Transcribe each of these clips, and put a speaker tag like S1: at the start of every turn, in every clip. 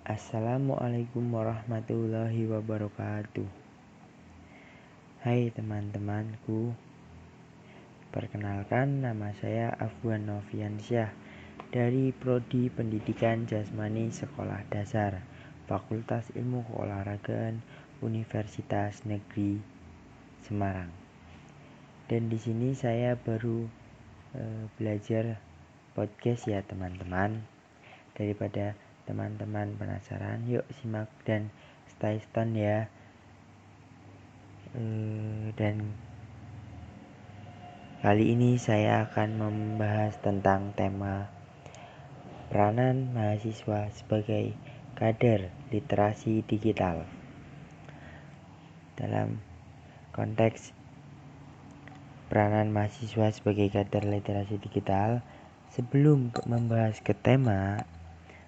S1: Assalamualaikum warahmatullahi wabarakatuh. Hai teman-temanku, perkenalkan nama saya Afwan Noviansyah dari Prodi Pendidikan Jasmani Sekolah Dasar Fakultas Ilmu Keolahragaan Universitas Negeri Semarang. Dan di sini saya baru belajar podcast ya teman-teman. Daripada teman-teman penasaran, yuk simak dan stay tune ya. Dan kali ini saya akan membahas tentang tema peranan mahasiswa sebagai kader literasi digital. Dalam konteks peranan mahasiswa sebagai kader literasi digital, sebelum membahas ke tema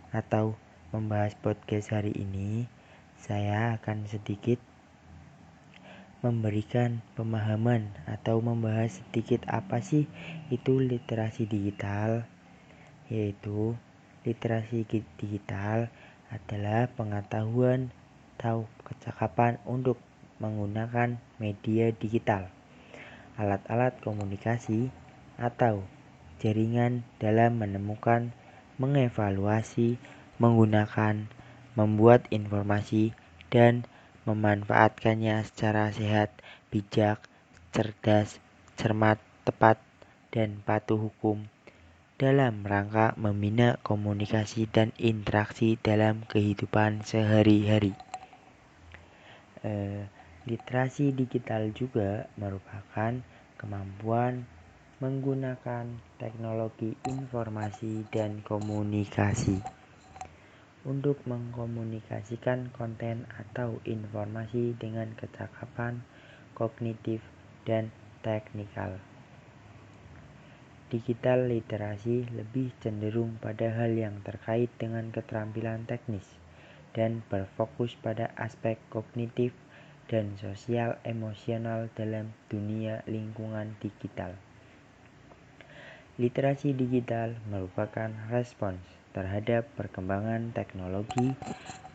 S1: atau membahas podcast hari ini, saya akan sedikit memberikan pemahaman atau membahas sedikit apa sih itu literasi digital. Yaitu literasi digital adalah pengetahuan atau kecakapan untuk menggunakan media digital, alat-alat komunikasi atau jaringan dalam menemukan, mengevaluasi, menggunakan, membuat informasi, dan memanfaatkannya secara sehat, bijak, cerdas, cermat, tepat, dan patuh hukum dalam rangka membina komunikasi dan interaksi dalam kehidupan sehari-hari. Literasi digital juga merupakan kemampuan menggunakan teknologi informasi dan komunikasi untuk mengkomunikasikan konten atau informasi dengan kecakapan kognitif dan teknikal. Digital literasi lebih cenderung pada hal yang terkait dengan keterampilan teknis dan berfokus pada aspek kognitif dan sosial emosional dalam dunia lingkungan digital. Literasi digital merupakan respons terhadap perkembangan teknologi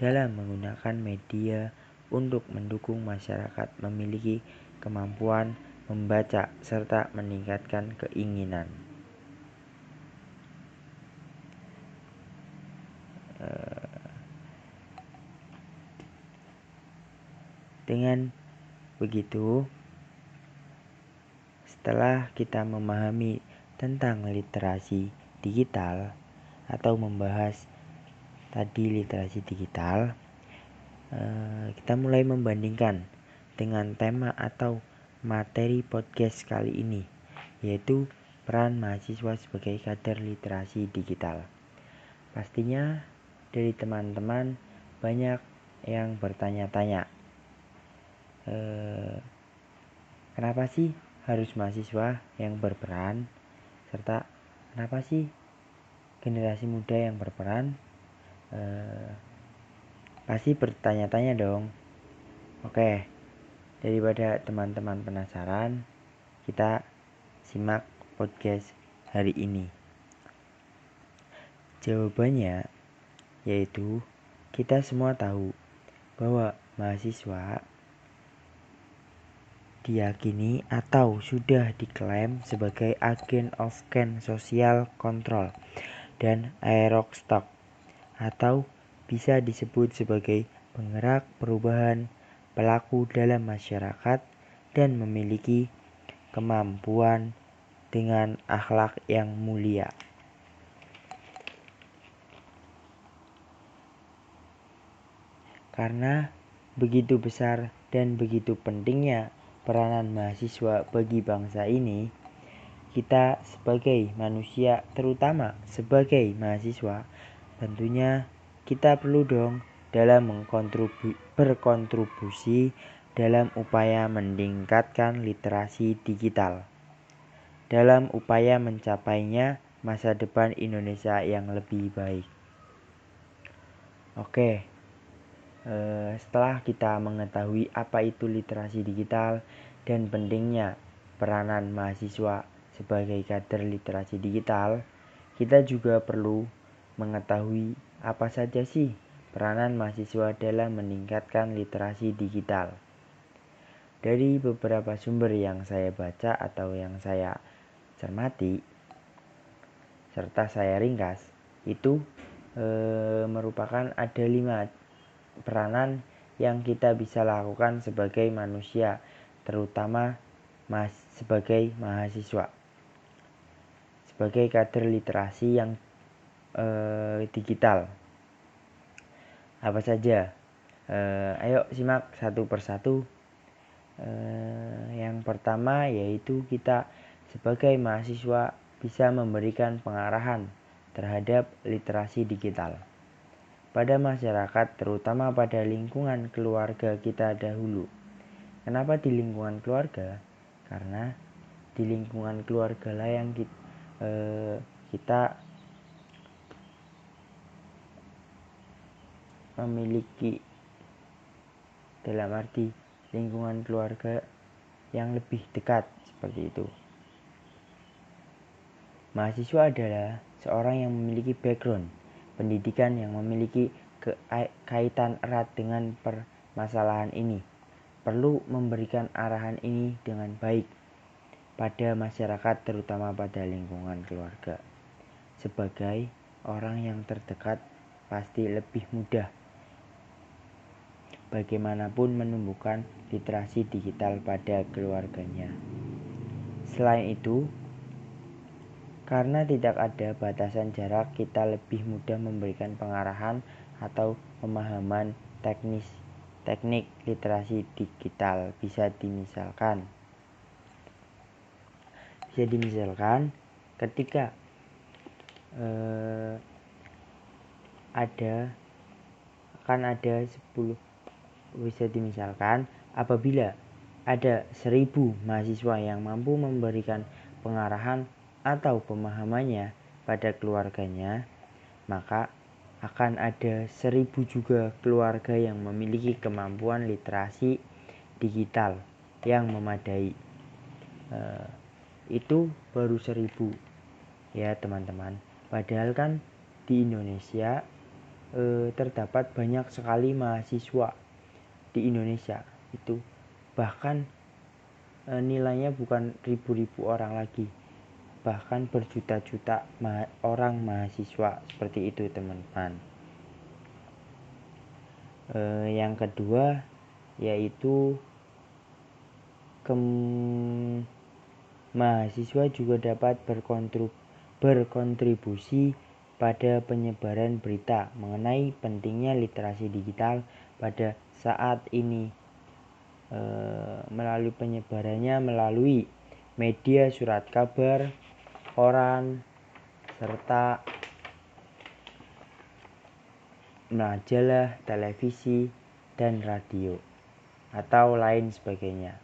S1: dalam menggunakan media untuk mendukung masyarakat memiliki kemampuan membaca serta meningkatkan keinginan. Dengan begitu, setelah kita memahami tentang literasi digital atau membahas tadi literasi digital, kita mulai membandingkan dengan tema atau materi podcast kali ini, yaitu peran mahasiswa sebagai kader literasi digital. Pastinya dari teman-teman banyak yang bertanya-tanya, kenapa sih harus mahasiswa yang berperan, serta kenapa sih generasi muda yang berperan? Pasti bertanya-tanya dong. Oke, daripada teman-teman penasaran, kita simak podcast hari ini. Jawabannya yaitu kita semua tahu bahwa mahasiswa diyakini atau sudah diklaim sebagai agen of change, social control, dan aerostock, atau bisa disebut sebagai penggerak perubahan pelaku dalam masyarakat dan memiliki kemampuan dengan akhlak yang mulia. Karena begitu besar dan begitu pentingnya peranan mahasiswa bagi bangsa ini, kita sebagai manusia, terutama sebagai mahasiswa, tentunya kita perlu dong dalam berkontribusi dalam upaya meningkatkan literasi digital, dalam upaya mencapainya masa depan Indonesia yang lebih baik. Oke. Setelah kita mengetahui apa itu literasi digital dan pentingnya peranan mahasiswa sebagai kader literasi digital, kita juga perlu mengetahui apa saja sih peranan mahasiswa dalam meningkatkan literasi digital. Dari beberapa sumber yang saya baca atau yang saya cermati, serta saya ringkas, itu merupakan ada 5 peranan yang kita bisa lakukan sebagai manusia, terutama sebagai mahasiswa, sebagai kader literasi yang digital. Apa saja? Ayo simak satu persatu. Yang pertama yaitu kita sebagai mahasiswa bisa memberikan pengarahan terhadap literasi digital pada masyarakat, terutama pada lingkungan keluarga kita dahulu. Kenapa di lingkungan keluarga? Karena di lingkungan keluarga lah yang kita memiliki, dalam arti lingkungan keluarga yang lebih dekat, seperti itu. Mahasiswa adalah seorang yang memiliki background pendidikan yang memiliki kaitan erat dengan permasalahan ini. Perlu memberikan arahan ini dengan baik pada masyarakat, terutama pada lingkungan keluarga. Sebagai orang yang terdekat, pasti lebih mudah bagaimanapun menumbuhkan literasi digital pada keluarganya. Selain itu, karena tidak ada batasan jarak, kita lebih mudah memberikan pengarahan atau pemahaman teknik literasi digital. Bisa dimisalkan ketika apabila ada 1000 mahasiswa yang mampu memberikan pengarahan atau pemahamannya pada keluarganya, maka akan ada 1000 juga keluarga yang memiliki kemampuan literasi digital yang memadai. Itu baru 1000 ya teman-teman. Padahal kan di Indonesia terdapat banyak sekali mahasiswa di Indonesia itu, bahkan nilainya bukan ribu-ribu orang lagi, bahkan berjuta-juta orang mahasiswa, seperti itu teman-teman. Yang kedua yaitu mahasiswa juga dapat berkontribusi pada penyebaran berita mengenai pentingnya literasi digital pada saat ini, melalui penyebarannya melalui media surat kabar, koran, serta majalah, televisi, dan radio, atau lain sebagainya.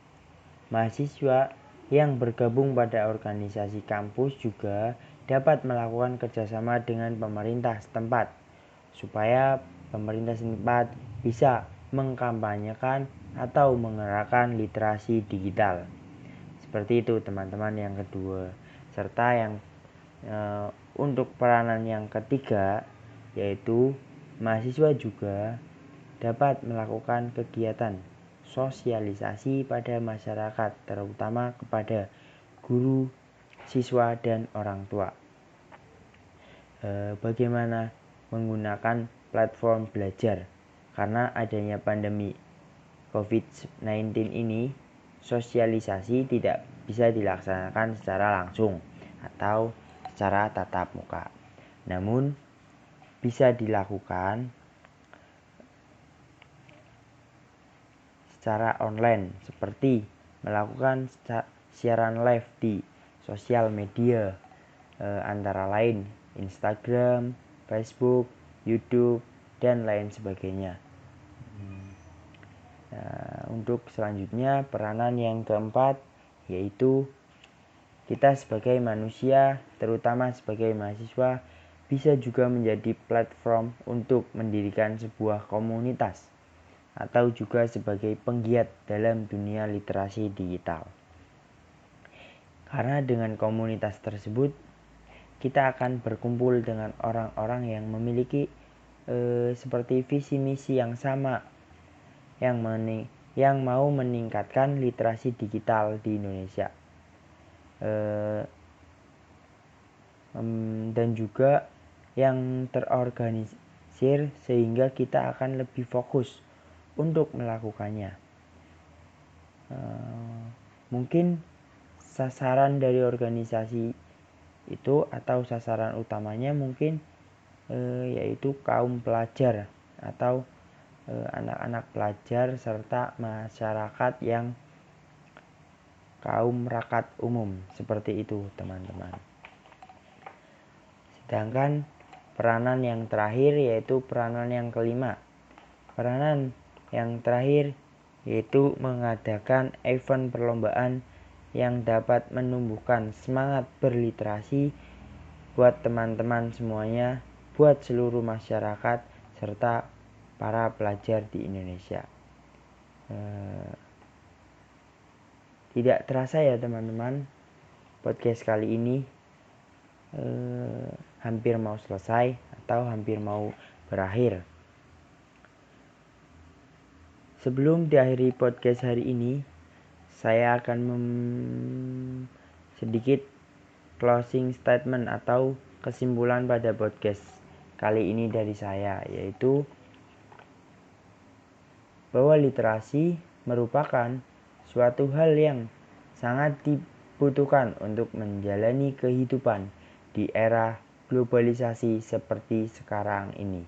S1: Mahasiswa yang bergabung pada organisasi kampus juga dapat melakukan kerjasama dengan pemerintah setempat, supaya pemerintah setempat bisa mengkampanyekan atau menggerakkan literasi digital. Seperti itu teman-teman yang kedua. Serta yang untuk peranan yang ketiga yaitu mahasiswa juga dapat melakukan kegiatan sosialisasi pada masyarakat, terutama kepada guru, siswa, dan orang tua. Bagaimana menggunakan platform belajar? Karena adanya pandemi COVID-19 ini, sosialisasi tidak bisa dilaksanakan secara langsung atau secara tatap muka. Namun bisa dilakukan secara online, seperti melakukan siaran live di sosial media, antara lain Instagram, Facebook, YouTube, dan lain sebagainya. Untuk selanjutnya peranan yang keempat yaitu kita sebagai manusia, terutama sebagai mahasiswa, bisa juga menjadi platform untuk mendirikan sebuah komunitas atau juga sebagai penggiat dalam dunia literasi digital. Karena dengan komunitas tersebut kita akan berkumpul dengan orang-orang yang memiliki seperti visi misi yang sama yang mau meningkatkan literasi digital di Indonesia. Dan juga yang terorganisir sehingga kita akan lebih fokus untuk melakukannya. Mungkin sasaran dari organisasi itu atau sasaran utamanya mungkin yaitu kaum pelajar atau anak-anak pelajar serta masyarakat yang kaum rakyat umum, seperti itu teman-teman. Sedangkan peranan yang terakhir yaitu peranan yang kelima. Peranan yang terakhir yaitu mengadakan event perlombaan yang dapat menumbuhkan semangat berliterasi buat teman-teman semuanya, buat seluruh masyarakat serta para pelajar di Indonesia. Tidak terasa ya teman-teman, podcast kali ini hampir mau selesai atau hampir mau berakhir. Sebelum diakhiri podcast hari ini, saya akan sedikit closing statement atau kesimpulan pada podcast kali ini dari saya, yaitu bahwa literasi merupakan suatu hal yang sangat dibutuhkan untuk menjalani kehidupan di era globalisasi seperti sekarang ini,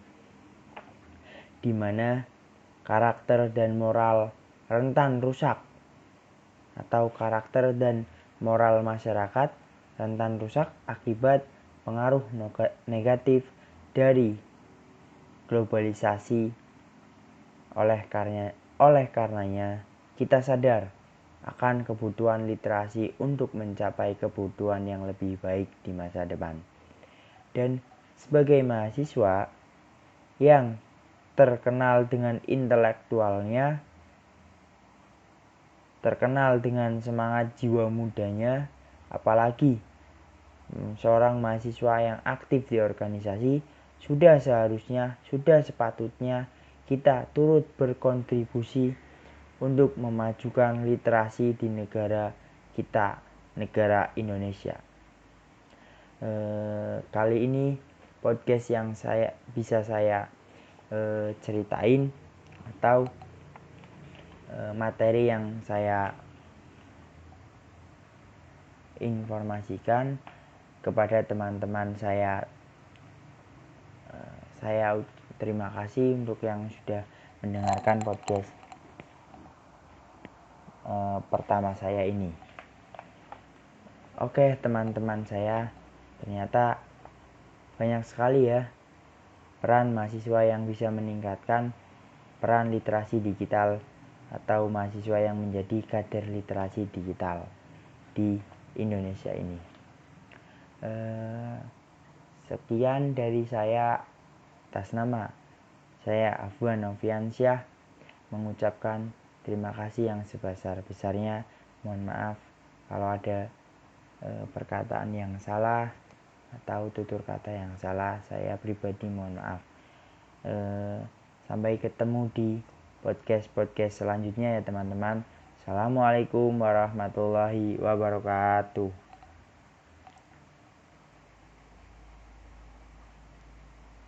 S1: di mana karakter dan moral rentan rusak atau karakter dan moral masyarakat rentan rusak akibat pengaruh negatif dari globalisasi. Oleh karenanya kita sadar akan kebutuhan literasi untuk mencapai kebutuhan yang lebih baik di masa depan. Dan sebagai mahasiswa yang terkenal dengan intelektualnya, terkenal dengan semangat jiwa mudanya, apalagi seorang mahasiswa yang aktif di organisasi, sudah sepatutnya kita turut berkontribusi untuk memajukan literasi di negara kita, negara Indonesia. Kali ini podcast yang bisa saya ceritain atau materi yang saya informasikan kepada teman-teman saya terima kasih untuk yang sudah mendengarkan podcast pertama saya ini. Oke teman-teman saya, ternyata banyak sekali ya peran mahasiswa yang bisa meningkatkan peran literasi digital atau mahasiswa yang menjadi kader literasi digital di Indonesia ini. Sekian dari saya atas nama saya Afwan Noviansyah mengucapkan terima kasih yang sebesar-besarnya. Mohon maaf kalau ada perkataan yang salah atau tutur kata yang salah, saya pribadi mohon maaf. Sampai ketemu di podcast selanjutnya ya teman-teman. Assalamualaikum warahmatullahi wabarakatuh.